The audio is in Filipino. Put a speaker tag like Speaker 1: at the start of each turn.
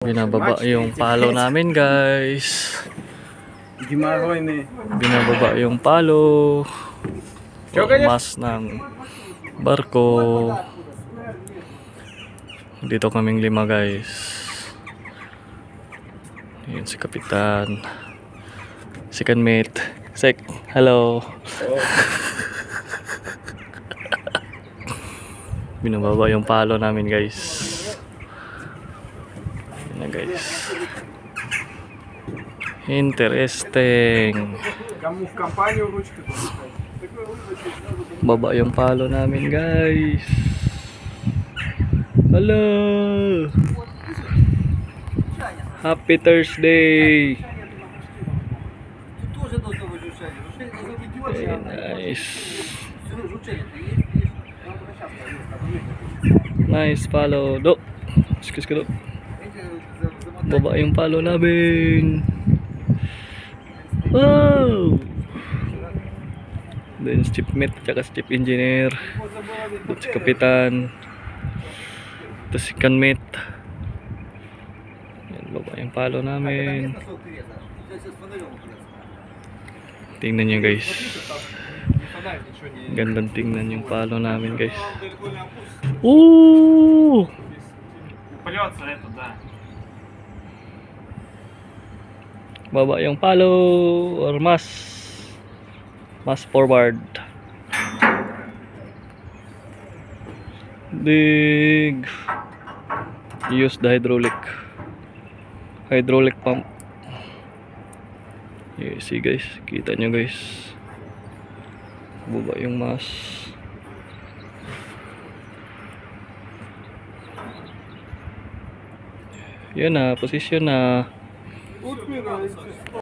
Speaker 1: Binababa yung palo namin, guys. Binababa yung palo mas ng barko. Dito kaming 5, guys. Yun si Kapitan, second mate. Sek, hello. Binababa yung palo namin, guys. Yan na, guys. Interesting. Baba yung palo namin, guys. Hello. Happy Thursday. Very nice. Nice palo. Do. Excuse ko, do. Baba yung palo namin. Wow. Then chief mate, tsaka chief engineer. Doon si Kapitan. Ito si kanmate. Yan, baba yung palo namin. Tingnan nyo, guys. Gandang tingnan yung palo namin, guys. Ooh! Baba yung palo or mas forward. Big. Use the hydraulic pump. You see, guys, kita nyo, guys. Baba yung mas. Yun na, position na.